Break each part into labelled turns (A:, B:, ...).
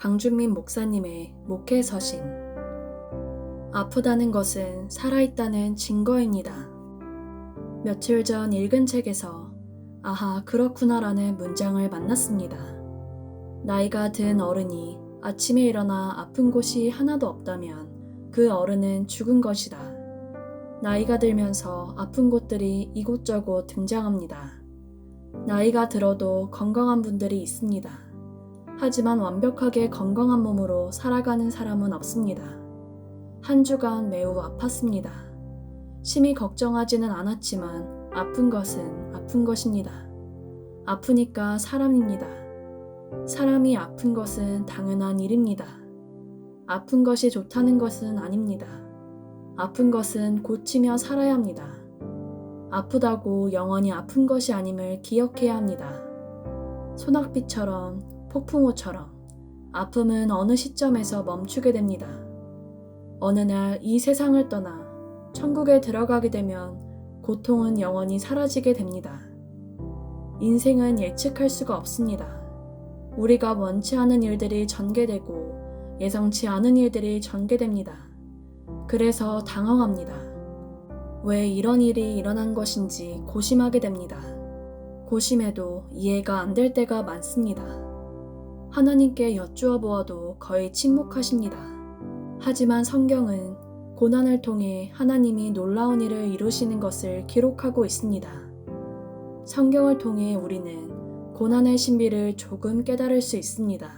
A: 강준민 목사님의 목회 서신. 아프다는 것은 살아있다는 증거입니다. 며칠 전 읽은 책에서 아하 그렇구나라는 문장을 만났습니다. 나이가 든 어른이 아침에 일어나 아픈 곳이 하나도 없다면 그 어른은 죽은 것이다. 나이가 들면서 아픈 곳들이 이곳저곳 등장합니다. 나이가 들어도 건강한 분들이 있습니다. 하지만 완벽하게 건강한 몸으로 살아가는 사람은 없습니다. 한 주간 매우 아팠습니다. 심히 걱정하지는 않았지만 아픈 것은 아픈 것입니다. 아프니까 사람입니다. 사람이 아픈 것은 당연한 일입니다. 아픈 것이 좋다는 것은 아닙니다. 아픈 것은 고치며 살아야 합니다. 아프다고 영원히 아픈 것이 아님을 기억해야 합니다. 소낙비처럼 폭풍우처럼 아픔은 어느 시점에서 멈추게 됩니다. 어느 날 이 세상을 떠나 천국에 들어가게 되면 고통은 영원히 사라지게 됩니다. 인생은 예측할 수가 없습니다. 우리가 원치 않은 일들이 전개되고 예상치 않은 일들이 전개됩니다. 그래서 당황합니다. 왜 이런 일이 일어난 것인지 고심하게 됩니다. 고심해도 이해가 안 될 때가 많습니다. 하나님께 여쭈어 보아도 거의 침묵하십니다. 하지만 성경은 고난을 통해 하나님이 놀라운 일을 이루시는 것을 기록하고 있습니다. 성경을 통해 우리는 고난의 신비를 조금 깨달을 수 있습니다.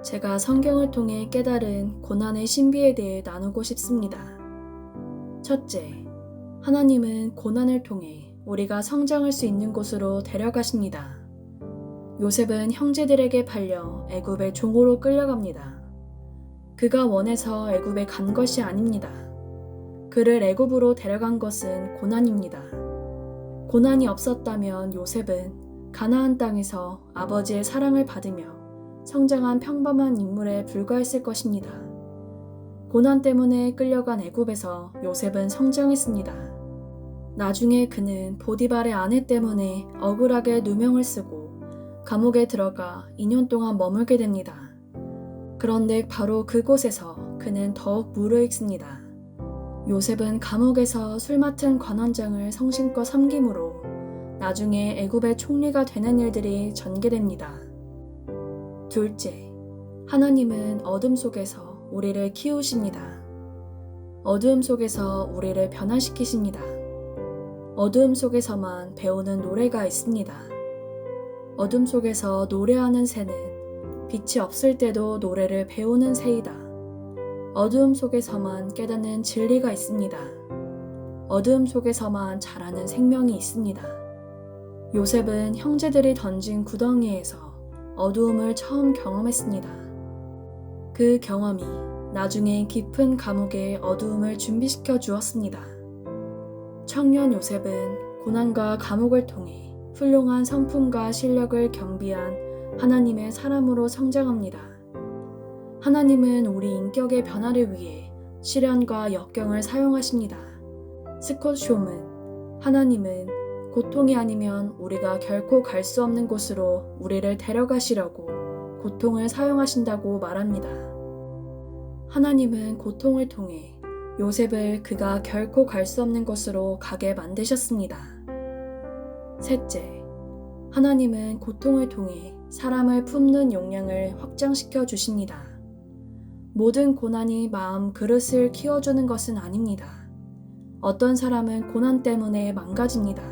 A: 제가 성경을 통해 깨달은 고난의 신비에 대해 나누고 싶습니다. 첫째, 하나님은 고난을 통해 우리가 성장할 수 있는 곳으로 데려가십니다. 요셉은 형제들에게 팔려 애굽의 종으로 끌려갑니다. 그가 원해서 애굽에 간 것이 아닙니다. 그를 애굽으로 데려간 것은 고난입니다. 고난이 없었다면 요셉은 가나안 땅에서 아버지의 사랑을 받으며 성장한 평범한 인물에 불과했을 것입니다. 고난 때문에 끌려간 애굽에서 요셉은 성장했습니다. 나중에 그는 보디발의 아내 때문에 억울하게 누명을 쓰고 감옥에 들어가 2년 동안 머물게 됩니다. 그런데 바로 그곳에서 그는 더욱 무르익습니다. 요셉은 감옥에서 술 맡은 관원장을 성심껏 섬김으로 나중에 애굽의 총리가 되는 일들이 전개됩니다. 둘째, 하나님은 어둠 속에서 우리를 키우십니다. 어두움 속에서 우리를 변화시키십니다. 어두움 속에서만 배우는 노래가 있습니다. 어둠 속에서 노래하는 새는 빛이 없을 때도 노래를 배우는 새이다. 어두움 속에서만 깨닫는 진리가 있습니다. 어두움 속에서만 자라는 생명이 있습니다. 요셉은 형제들이 던진 구덩이에서 어두움을 처음 경험했습니다. 그 경험이 나중에 깊은 감옥의 어두움을 준비시켜 주었습니다. 청년 요셉은 고난과 감옥을 통해 훌륭한 성품과 실력을 겸비한 하나님의 사람으로 성장합니다. 하나님은 우리 인격의 변화를 위해 시련과 역경을 사용하십니다. 스콧 쇼문, 하나님은 고통이 아니면 우리가 결코 갈 수 없는 곳으로 우리를 데려가시려고 고통을 사용하신다고 말합니다. 하나님은 고통을 통해 요셉을 그가 결코 갈 수 없는 곳으로 가게 만드셨습니다. 셋째, 하나님은 고통을 통해 사람을 품는 용량을 확장시켜 주십니다. 모든 고난이 마음 그릇을 키워주는 것은 아닙니다. 어떤 사람은 고난 때문에 망가집니다.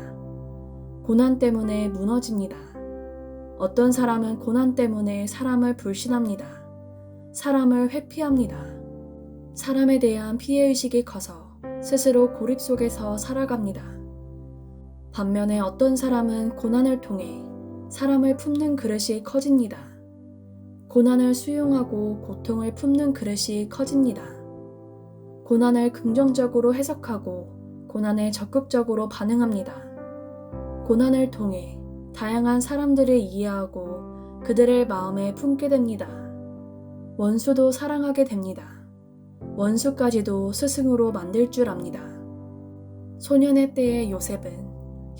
A: 고난 때문에 무너집니다. 어떤 사람은 고난 때문에 사람을 불신합니다. 사람을 회피합니다. 사람에 대한 피해의식이 커서 스스로 고립 속에서 살아갑니다. 반면에 어떤 사람은 고난을 통해 사람을 품는 그릇이 커집니다. 고난을 수용하고 고통을 품는 그릇이 커집니다. 고난을 긍정적으로 해석하고 고난에 적극적으로 반응합니다. 고난을 통해 다양한 사람들을 이해하고 그들의 마음에 품게 됩니다. 원수도 사랑하게 됩니다. 원수까지도 스승으로 만들 줄 압니다. 소년의 때의 요셉은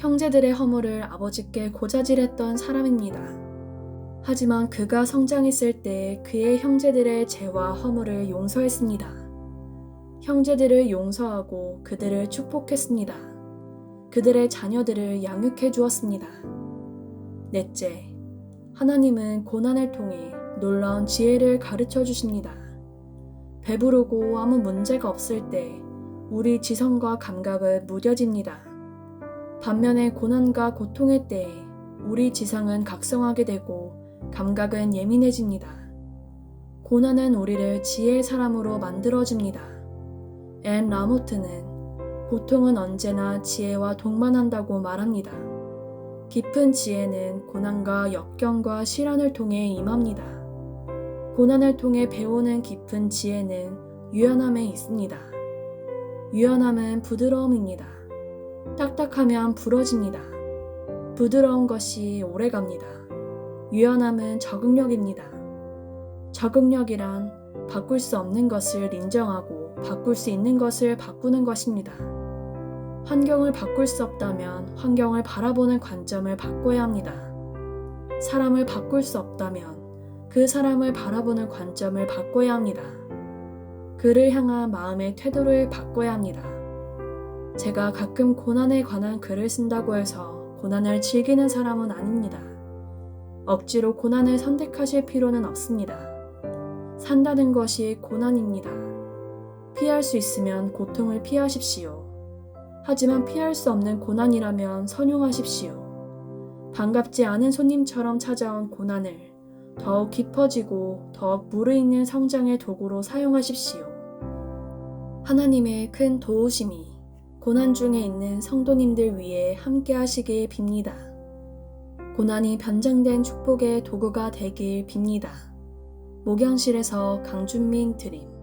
A: 형제들의 허물을 아버지께 고자질했던 사람입니다. 하지만 그가 성장했을 때 그의 형제들의 죄와 허물을 용서했습니다. 형제들을 용서하고 그들을 축복했습니다. 그들의 자녀들을 양육해 주었습니다. 넷째, 하나님은 고난을 통해 놀라운 지혜를 가르쳐 주십니다. 배부르고 아무 문제가 없을 때 우리 지성과 감각은 무뎌집니다. 반면에 고난과 고통의 때에 우리 지성은 각성하게 되고 감각은 예민해집니다. 고난은 우리를 지혜의 사람으로 만들어줍니다. 앤 라모트는 고통은 언제나 지혜와 동반한다고 말합니다. 깊은 지혜는 고난과 역경과 시련을 통해 임합니다. 고난을 통해 배우는 깊은 지혜는 유연함에 있습니다. 유연함은 부드러움입니다. 딱딱하면 부러집니다. 부드러운 것이 오래갑니다. 유연함은 적응력입니다. 적응력이란 바꿀 수 없는 것을 인정하고 바꿀 수 있는 것을 바꾸는 것입니다. 환경을 바꿀 수 없다면 환경을 바라보는 관점을 바꿔야 합니다. 사람을 바꿀 수 없다면 그 사람을 바라보는 관점을 바꿔야 합니다. 그를 향한 마음의 태도를 바꿔야 합니다. 제가 가끔 고난에 관한 글을 쓴다고 해서 고난을 즐기는 사람은 아닙니다. 억지로 고난을 선택하실 필요는 없습니다. 산다는 것이 고난입니다. 피할 수 있으면 고통을 피하십시오. 하지만 피할 수 없는 고난이라면 선용하십시오. 반갑지 않은 손님처럼 찾아온 고난을 더욱 깊어지고 더욱 무르익는 성장의 도구로 사용하십시오. 하나님의 큰 도우심이 고난 중에 있는 성도님들 위해 함께 하시길 빕니다. 고난이 변장된 축복의 도구가 되길 빕니다. 목양실에서 강준민 드림.